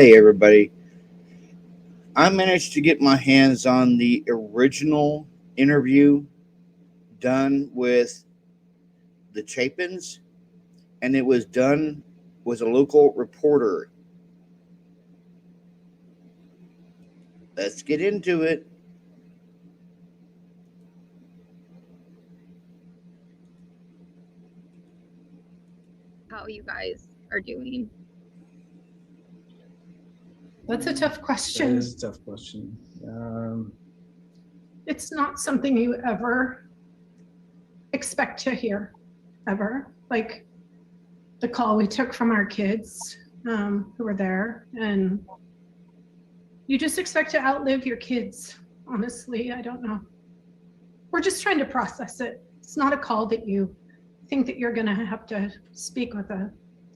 Hey, everybody. I managed to get my hands on the original interview done with the Chapins, and it was done with a local reporter. Let's get into it. How you guys are doing. That's a tough That question. is a tough question. It's not something you ever expect to hear, ever. Like the call we took from our kids who were there, and you just expect to outlive your kids. Honestly, I don't know. We're just trying to process it. It's not a call that you think that you're going to have to speak with the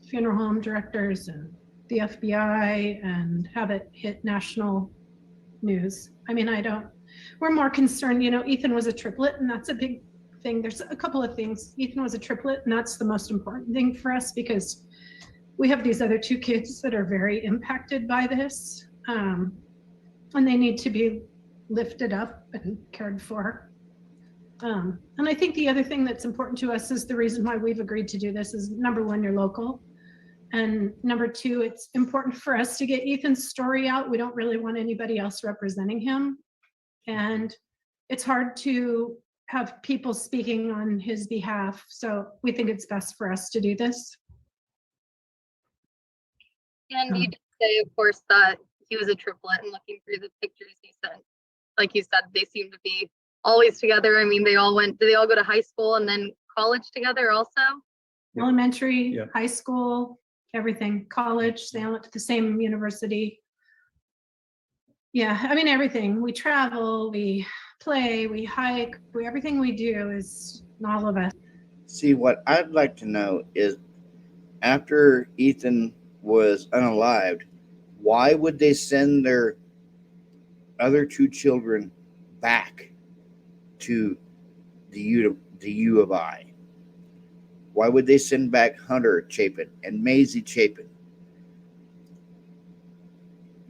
funeral home directors and the FBI and have it hit national news. I mean, we're more concerned, Ethan was a triplet, and that's a big thing. There's a couple of things. Ethan was a triplet, and that's the most important thing for us because we have these other two kids that are very impacted by this, and they need to be lifted up and cared for. And I think the other thing that's important to us is the reason why we've agreed to do this is, number one, you're local. And number two, it's important for us to get Ethan's story out. We don't really want anybody else representing him. And it's hard to have people speaking on his behalf. So we think it's best for us to do this. And you did say, of course, that he was a triplet, and looking through the pictures he sent, like you said, they seem to be always together. I mean, did they all go to high school and then college together also? Yep. Elementary, Yep. high school, everything, college, they all went to the same university. Yeah, I mean, everything. We travel, we play, we hike, everything we do is all of us. See, what I'd like to know is after Ethan was unalived, why would they send their other two children back to the U of I? Why would they send back Hunter Chapin and Maisie Chapin?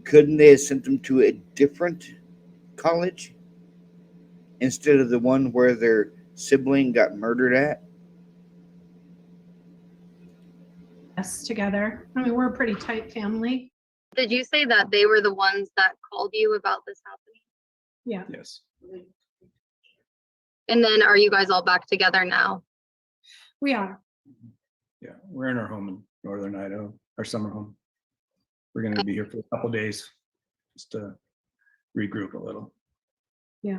Couldn't they have sent them to a different college instead of the one where their sibling got murdered at? Us together. I mean, we're a pretty tight family. Did you say that they were the ones that called you about this happening? Yeah. Yes. And then are you guys all back together now? We are. Yeah, we're in our home in Northern Idaho, our summer home. We're going to be here for a couple days just to regroup a little. Yeah.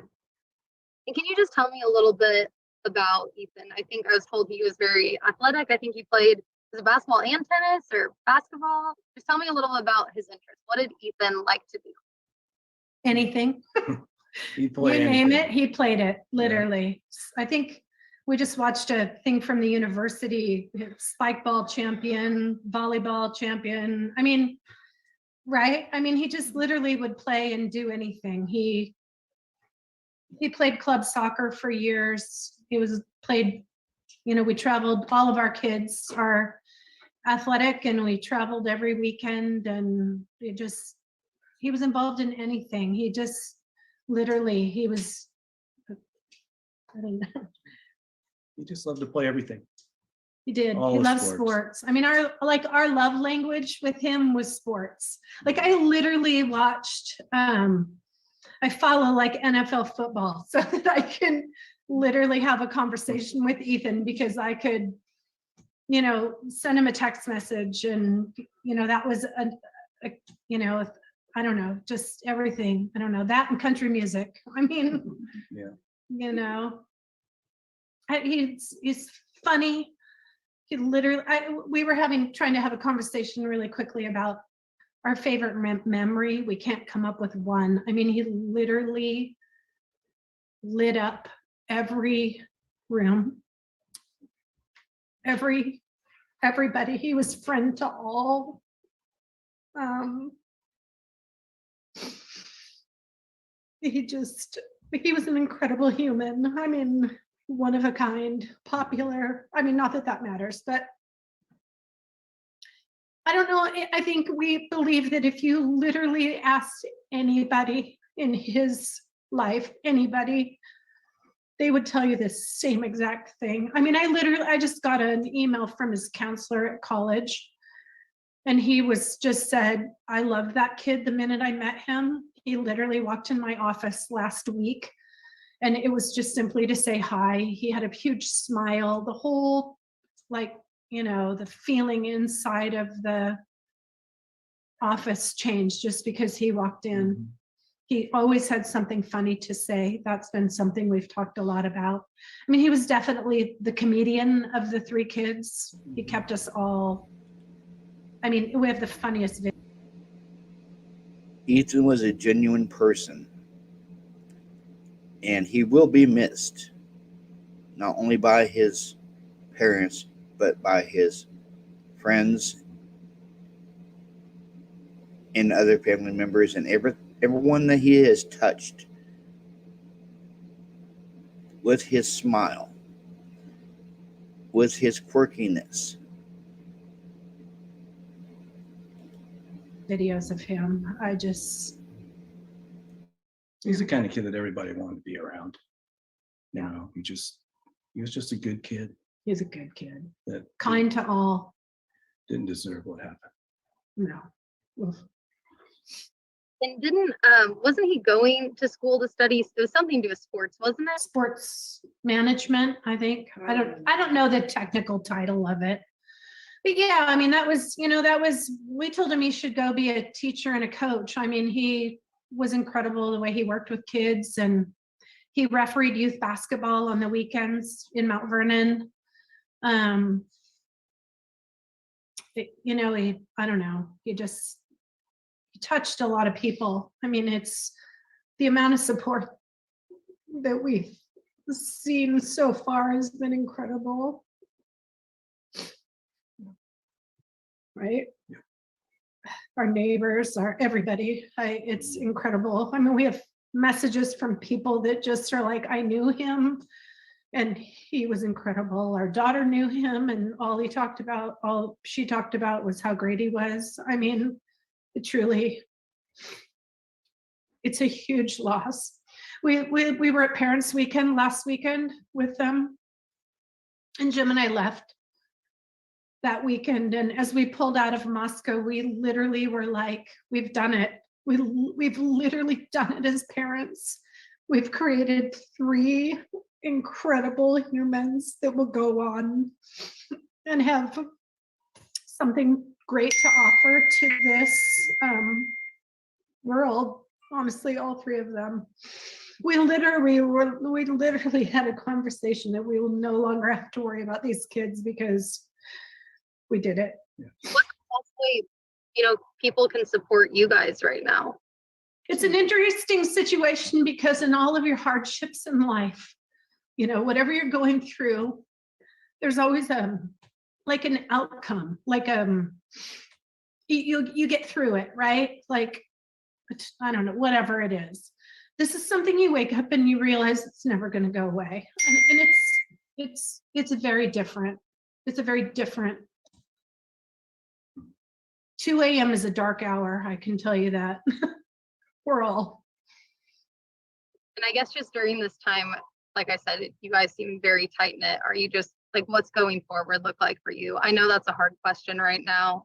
And can you just tell me a little bit about Ethan? I think I was told he was very athletic. I think he played basketball and tennis or basketball. Just tell me a little about his interests. What did Ethan like to do? Anything. You name it, he played it, literally. Yeah. I think we just watched a thing from the university, spike ball champion, volleyball champion. I mean, right? I mean, he just literally would play and do anything. He played club soccer for years. We traveled, all of our kids are athletic, and we traveled every weekend, and he was involved in anything. He just literally, he was, I don't know. He just loved to play everything. He did. He loved sports. I mean, our love language with him was sports. Like, I literally watched, I follow like NFL football so that I can literally have a conversation with Ethan, because I could, send him a text message, and, that was I don't know, just everything. I don't know, that and country music. I mean, yeah. He's funny. He literally, we were trying to have a conversation really quickly about our favorite memory. We can't come up with one. I mean, he literally lit up every room, everybody. He was friend to all. He was an incredible human. I mean, one of a kind, popular. I mean, not that that matters, but I don't know. I think we believe that if you literally asked anybody in his life, anybody, they would tell you the same exact thing. I mean, I just got an email from his counselor at college, and he was just said, I love that kid the minute I met him. He literally walked in my office last week, and it was just simply to say hi. He had a huge smile, the whole, like, you know, the feeling inside of the office changed just because he walked in. He always had something funny to say. That's been something we've talked a lot about. I mean, he was definitely the comedian of the three kids. He kept us all, I mean, we have the funniest video. Ethan was a genuine person, and he will be missed, not only by his parents, but by his friends and other family members and everyone that he has touched with his smile, with his quirkiness. Videos of him. He's the kind of kid that everybody wanted to be around. You know, he was just a good kid He's a good kid. that Kind to all. didn't deserve what happened. No. Oof. And wasn't he going to school to study? It was something to do with sports, wasn't it? Sports management, I think. I don't know the technical title of it. But yeah, I mean, we told him he should go be a teacher and a coach. I mean, he was incredible the way he worked with kids, and he refereed youth basketball on the weekends in Mount Vernon. I don't know, he touched a lot of people. I mean, it's the amount of support that we've seen so far has been incredible. Right? Yeah. Our neighbors, everybody, it's incredible. I mean, we have messages from people that just are like, I knew him and he was incredible. Our daughter knew him, and all she talked about was how great he was. I mean, it's a huge loss. We were at Parents Weekend last weekend with them, and Jim and I left that weekend, and as we pulled out of Moscow, we literally were like, we've done it. We've literally done it as parents. We've created 3 incredible humans that will go on and have something great to offer to this world. Honestly, all 3 of them. We literally had a conversation that we will no longer have to worry about these kids because we did it. Hopefully, people can support you guys right now. It's an interesting situation because in all of your hardships in life, whatever you're going through, there's always like an outcome, like you get through it, right? Like, I don't know, whatever it is. This is something you wake up and you realize it's never going to go away, and it's very different. It's a very different. 2 a.m. is a dark hour, I can tell you that. We're all. And I guess just during this time, like I said, you guys seem very tight knit. Are you just like, what's going forward look like for you? I know that's a hard question right now.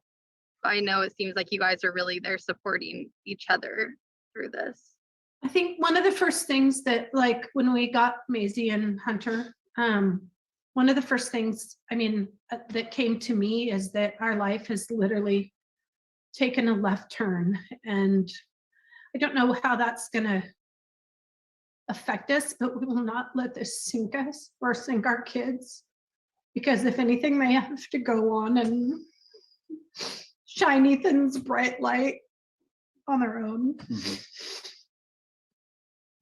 But I know it seems like you guys are really there supporting each other through this. I think one of the first things that, like, when we got Maisie and Hunter, one of the first things, that came to me is that our life has literally taken a left turn, and I don't know how that's gonna affect us, but we will not let this sink us or sink our kids, because if anything, they have to go on and shine Ethan's bright light on their own. I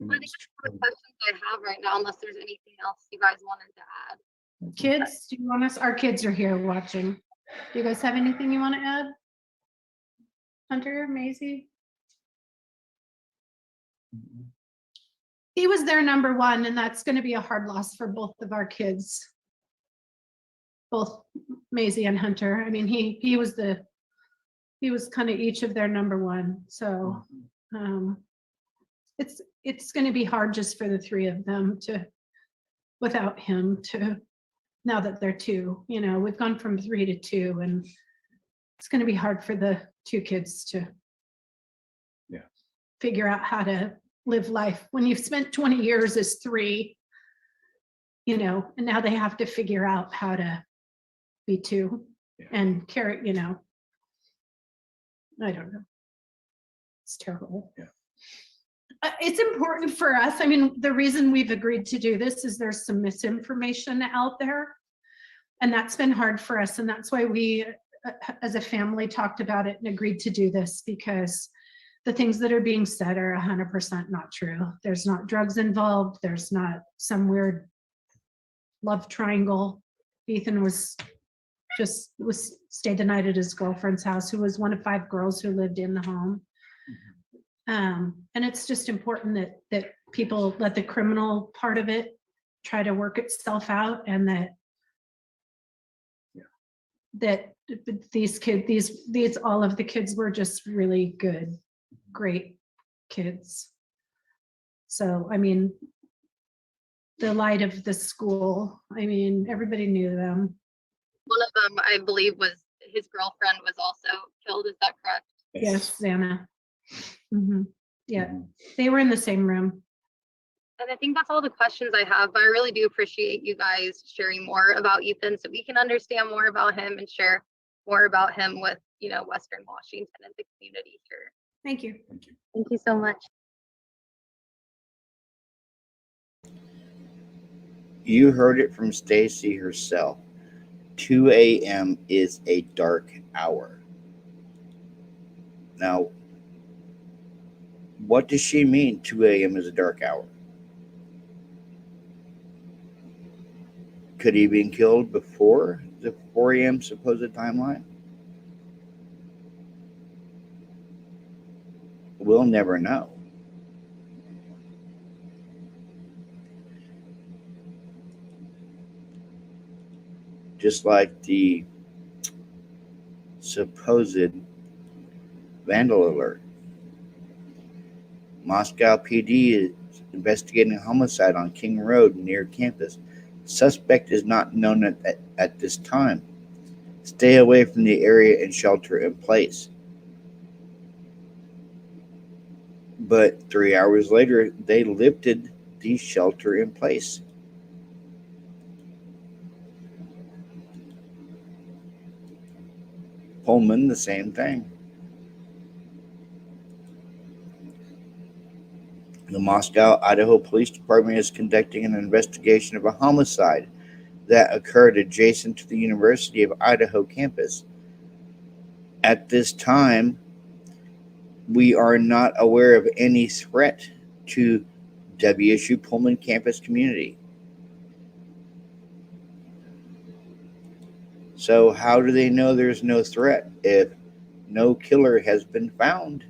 think that's the questions I have right now, unless there's anything else you guys wanted to add. Kids, do you want us? Our kids are here watching. Do you guys have anything you want to add? Hunter, Maisie? He was their number 1, and that's going to be a hard loss for both of our kids, both Maisie and Hunter. I mean, he was the he was kind of each of their number one. So it's going to be hard just for the three of them to, without him, to, now that they're two, you know, we've gone from 3 to 2, and it's going to be hard for the 2 kids to figure out how to live life when you've spent 20 years as 3, you know, and now they have to figure out how to be 2 and carry, you know, I don't know. It's terrible. It's important for us. I mean, the reason we've agreed to do this is there's some misinformation out there, and that's been hard for us. And that's why we, as a family, talked about it and agreed to do this, because the things that are being said are 100% not true. There's not drugs involved. There's not some weird love triangle. Ethan stayed the night at his girlfriend's house, who was one of 5 girls who lived in the home. And it's just important that people let the criminal part of it try to work itself out, and that these kids, these all of the kids were just really good, great kids. So, I mean, the light of the school, I mean, everybody knew them. One of them, I believe, was his girlfriend was also killed. Is that correct? Yes, Xana. Yeah, they were in the same room. And I think that's all the questions I have, but I really do appreciate you guys sharing more about Ethan so we can understand more about him and share more about him with, you know, Western Washington and the community here. Thank you. Thank you so much. You heard it from Stacy herself. 2 a.m. is a dark hour. Now, what does she mean 2 a.m. is a dark hour? Could he have been killed before the 4 a.m. supposed timeline? We'll never know. Just like the supposed vandal alert. Moscow PD is investigating a homicide on King Road near campus. Suspect is not known at this time. Stay away from the area and shelter in place. But 3 hours later, they lifted the shelter in place. Pullman, the same thing. The Moscow, Idaho Police Department is conducting an investigation of a homicide that occurred adjacent to the University of Idaho campus. At this time, we are not aware of any threat to WSU Pullman campus community. So how do they know there's no threat if no killer has been found?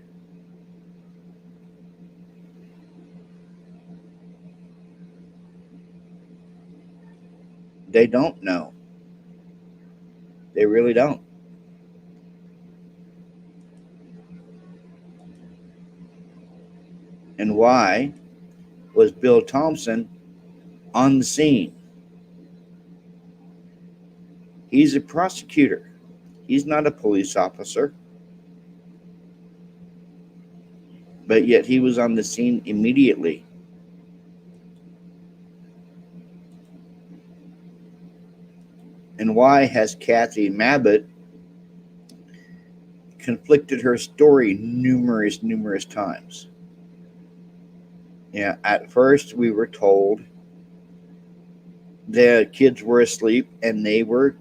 They don't know. They really don't. And why was Bill Thompson on the scene? He's a prosecutor. He's not a police officer. But yet he was on the scene immediately. And why has Kathy Mabbitt conflicted her story numerous times? Yeah, at first we were told the kids were asleep and they were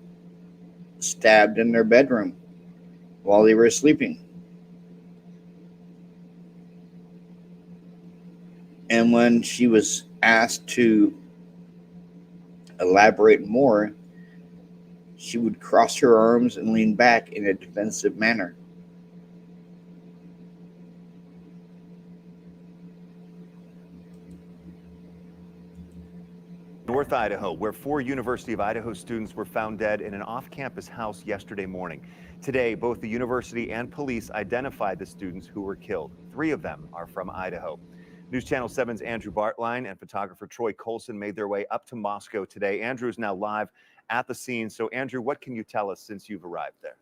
stabbed in their bedroom while they were sleeping. And when she was asked to elaborate more, she would cross her arms and lean back in a defensive manner. North Idaho, where 4 University of Idaho students were found dead in an off-campus house yesterday morning. Today, both the university and police identified the students who were killed. 3 of them are from Idaho. News Channel 7's Andrew Bartline and photographer Troy Colson made their way up to Moscow today. Andrew is now live at the scene. So, Andrew, what can you tell us since you've arrived there?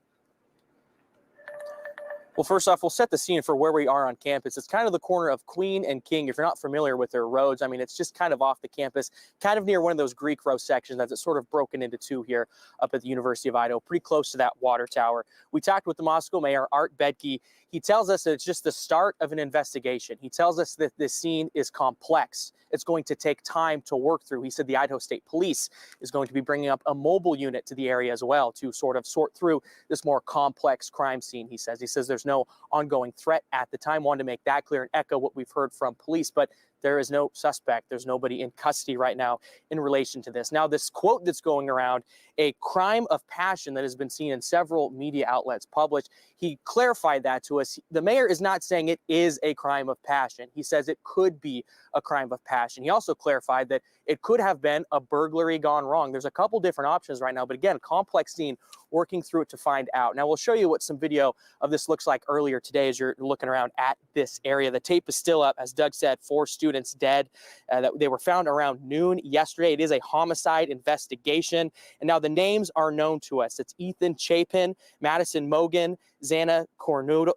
Well, first off, we'll set the scene for where we are on campus. It's kind of the corner of Queen and King. If you're not familiar with their roads, I mean, it's just kind of off the campus, kind of near one of those Greek row sections that's sort of broken into 2 here up at the University of Idaho, pretty close to that water tower. We talked with the Moscow mayor, Art Bedke. He tells us that it's just the start of an investigation. He tells us that this scene is complex. It's going to take time to work through. He said the Idaho State Police is going to be bringing up a mobile unit to the area as well to sort of sort through this more complex crime scene, he says. He says there's no ongoing threat at the time. Wanted to make that clear and echo what we've heard from police, but there is no suspect. There's nobody in custody right now in relation to this. Now, this quote that's going around, a crime of passion that has been seen in several media outlets published, he clarified that to us. The mayor is not saying it is a crime of passion. He says it could be a crime of passion. He also clarified that it could have been a burglary gone wrong. There's a couple different options right now, but again, complex scene, working through it to find out. Now, we'll show you what some video of this looks like earlier today as you're looking around at this area. The tape is still up. As Doug said, 4 students dead. That they were found around noon yesterday. It is a homicide investigation. And now the names are known to us. It's Ethan Chapin, Madison Mogan, Xana Cornoodle,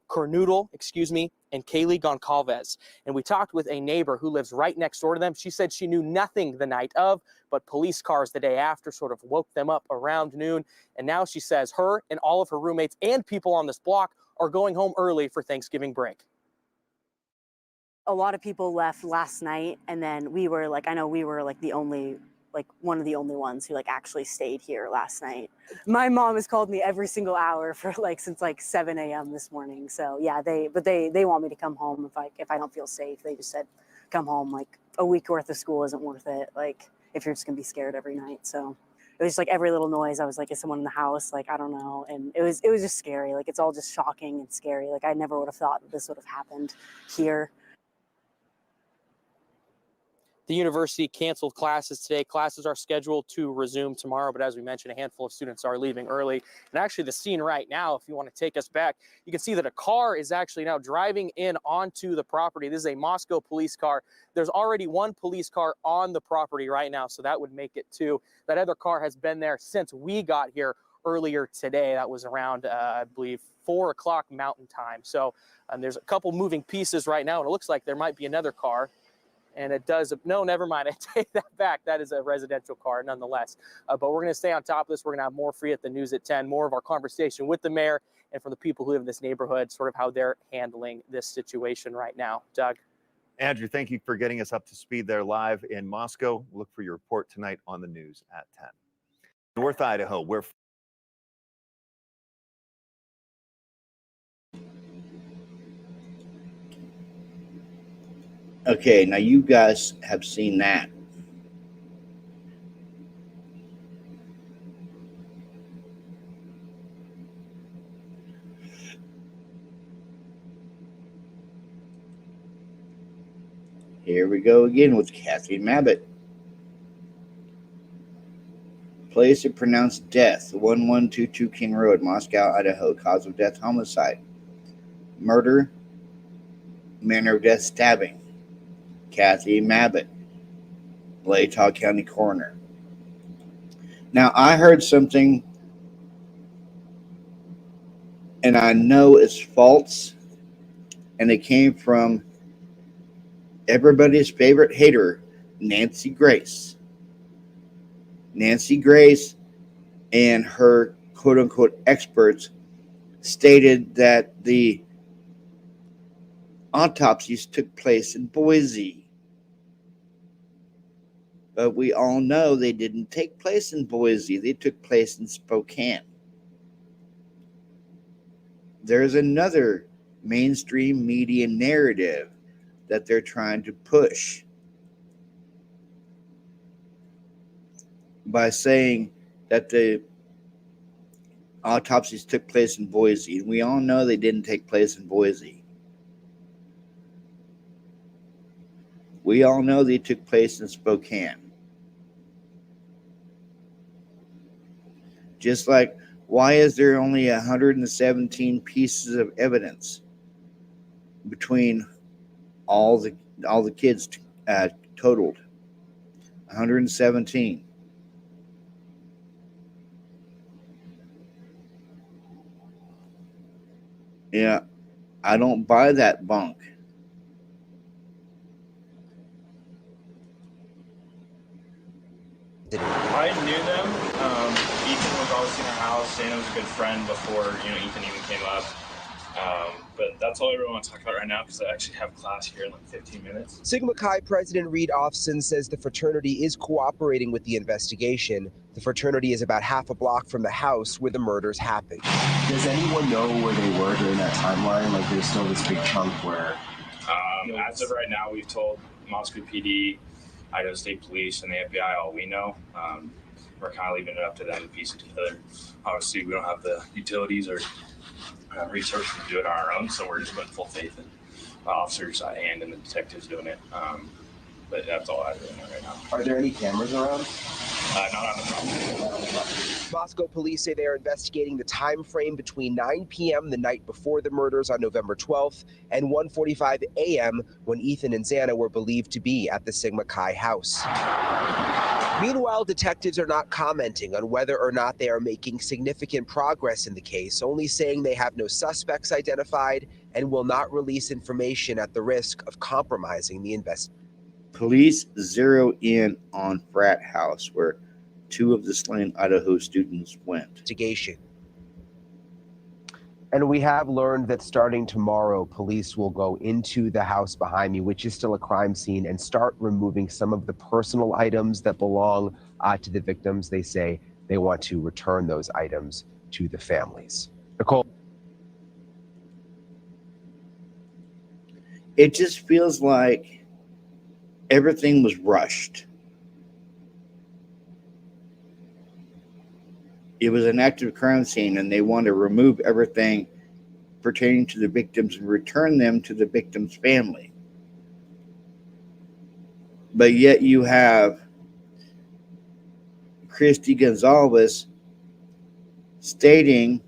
and Kaylee Goncalves. And we talked with a neighbor who lives right next door to them. She said she knew nothing the night of, but police cars the day after sort of woke them up around noon. And now she says her and all of her roommates and people on this block are going home early for Thanksgiving break. A lot of people left last night, and then we were like, I know we were like one of the only ones who like actually stayed here last night. My mom has called me every single hour for since 7 a.m. this morning. So yeah, they want me to come home if I don't feel safe. They just said, come home. Like, a week worth of school isn't worth it. Like, if you're just gonna be scared every night. So it was just like every little noise, I was like, is someone in the house? Like, I don't know. And it was just scary. Like, it's all just shocking and scary. Like, I never would have thought that this would have happened here. The university canceled classes today. Classes are scheduled to resume tomorrow, but as we mentioned, a handful of students are leaving early. And actually the scene right now, if you want to take us back, you can see that a car is actually now driving in onto the property. This is a Moscow police car. There's already 1 police car on the property right now, so that would make it 2. That other car has been there since we got here earlier today. That was around, I believe, 4 o'clock Mountain Time. So there's a couple moving pieces right now, and it looks like there might be another car. And it does, no, never mind, I take that back. That is a residential car nonetheless. But we're going to stay on top of this. We're going to have more for you at the news at 10, more of our conversation with the mayor and from the people who live in this neighborhood, sort of how they're handling this situation right now. Doug. Andrew, thank you for getting us up to speed there live in Moscow. Look for your report tonight on the news at 10. North Idaho, where Okay, now you guys have seen that. Here we go again with Kathy Mabbitt. Place of pronounced death, 1122 King Road, Moscow, Idaho. Cause of death, homicide. Murder, manner of death, stabbing. Kathy Mabbitt, Latah County Coroner. Now, I heard something, and I know it's false, and it came from everybody's favorite hater, Nancy Grace. Nancy Grace and her quote-unquote experts stated that the autopsies took place in Boise. But we all know they didn't take place in Boise. They took place in Spokane. There's another mainstream media narrative that they're trying to push by saying that the autopsies took place in Boise. And we all know they didn't take place in Boise. We all know they took place in Spokane. Just like, why is there only 117 pieces of evidence between all the kids totaled? 117. Yeah, I don't buy that bunk. I knew them. Ethan was always in our house. Dana was a good friend before Ethan even came up. But that's all I really want to talk about right now because I actually have class here in like 15 minutes. Sigma Chi President Reed Offson says the fraternity is cooperating with the investigation. The fraternity is about half a block from the house where the murders happened. Does anyone know where they were during that timeline? Like, there's still this big chunk where... As of right now, we've told Moscow PD, Idaho State Police, and the FBI all we know. We're kind of leaving it up to them to piece it together. Obviously, we don't have the utilities or resources to do it on our own, so we're just putting full faith in the officers and in the detectives doing it. But that's all I really know right now. Are there any cameras around? Not on the property. Moscow police say they are investigating the time frame between 9 p.m. the night before the murders on November 12th and 1:45 a.m. when Ethan and Xana were believed to be at the Sigma Chi house. Meanwhile, detectives are not commenting on whether or not they are making significant progress in the case, only saying they have no suspects identified and will not release information at the risk of compromising the investigation. Police zero in on frat house where 2 of the slain Idaho students went. And we have learned that starting tomorrow, police will go into the house behind me, which is still a crime scene, and start removing some of the personal items that belong to the victims. They say they want to return those items to the families. Nicole. It just feels like everything was rushed. It was an active crime scene, and they want to remove everything pertaining to the victims and return them to the victim's family. But yet you have Christy Gonzalez stating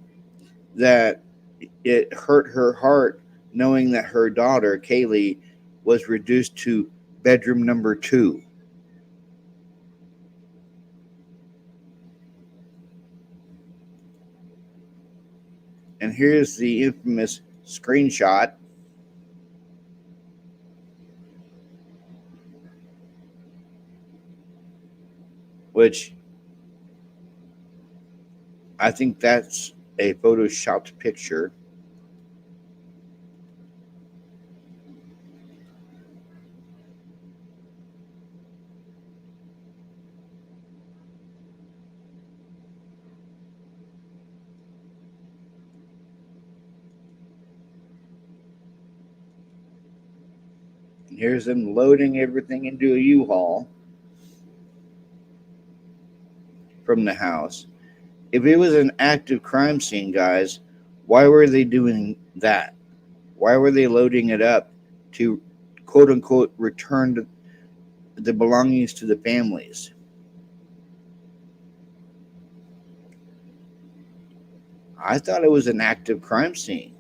that it hurt her heart knowing that her daughter, Kaylee, was reduced to bedroom number 2. And here's the infamous screenshot. Which I think that's a photoshopped picture. And here's them loading everything into a U-Haul from the house. If it was an active crime scene, guys, why were they doing that? Why were they loading it up to, quote unquote, return the belongings to the families? I thought it was an active crime scene.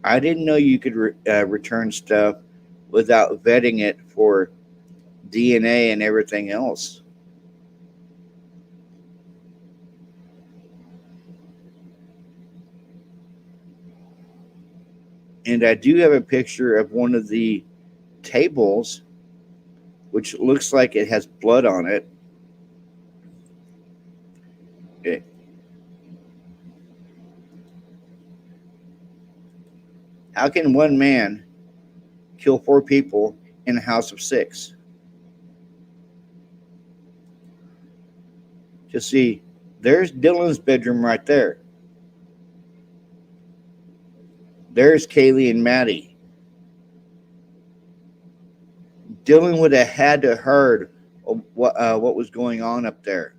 I didn't know you could return stuff without vetting it for DNA and everything else. And I do have a picture of one of the tables, which looks like it has blood on it. Okay. How can one man kill 4 people in a house of 6? Just see, there's Dylan's bedroom right there. There's Kaylee and Maddie. Dylan would have had to heard what was going on up there,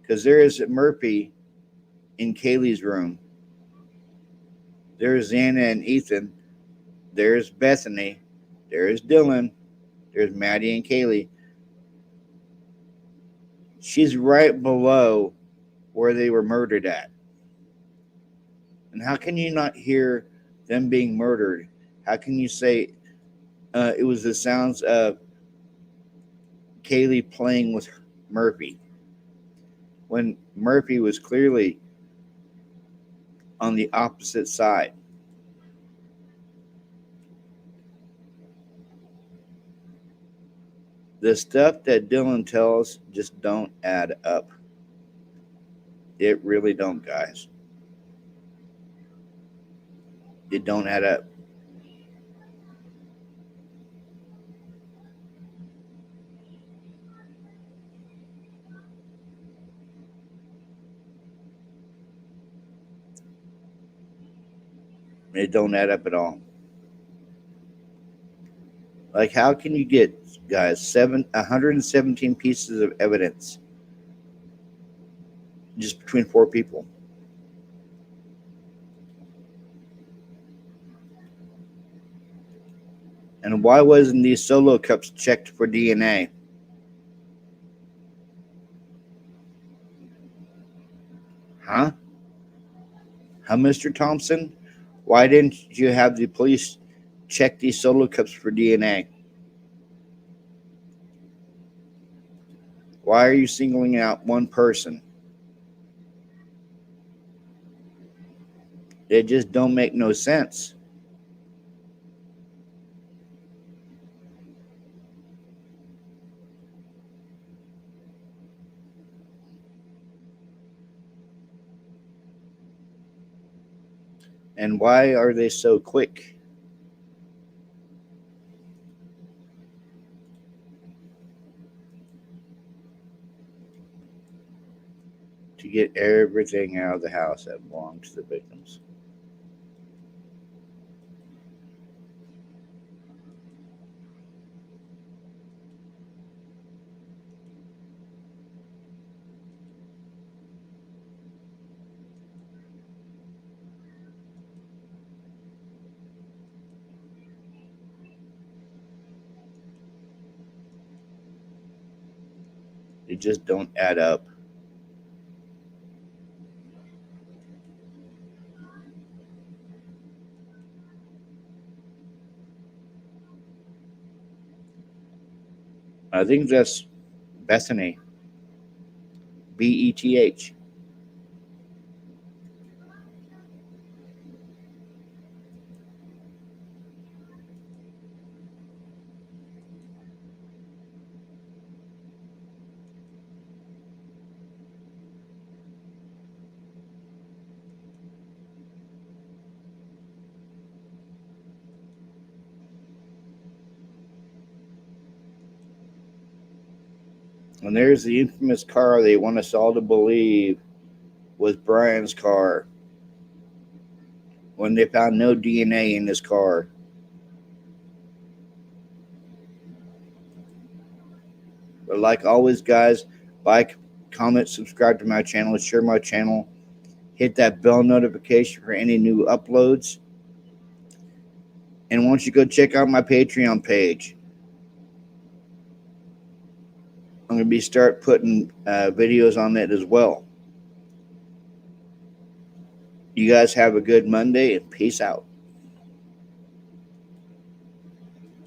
because there is Murphy in Kaylee's room. There's Xana and Ethan. There's Bethany. There's Dylan. There's Maddie and Kaylee. She's right below where they were murdered at. And how can you not hear them being murdered? How can you say it was the sounds of Kaylee playing with Murphy when Murphy was clearly on the opposite side? The stuff that Dylan tells just don't add up. It really don't, guys. It don't add up. It don't add up at all. Like, how can you get, guys, 117 pieces of evidence just between 4 people? And why wasn't these solo cups checked for DNA? Huh? Huh, Mr. Thompson? Why didn't you have the police check these solo cups for DNA? Why are you singling out one person? It just don't make no sense. And why are they so quick? To get everything out of the house that belonged to the victims. They just don't add up. I think that's Bethany. Beth. And there's the infamous car they want us all to believe was Brian's car when they found no DNA in his car. But like always, guys, like, comment, subscribe to my channel, share my channel, hit that bell notification for any new uploads. And once you go check out my Patreon page, I'm going to start putting videos on that as well. You guys have a good Monday and peace out.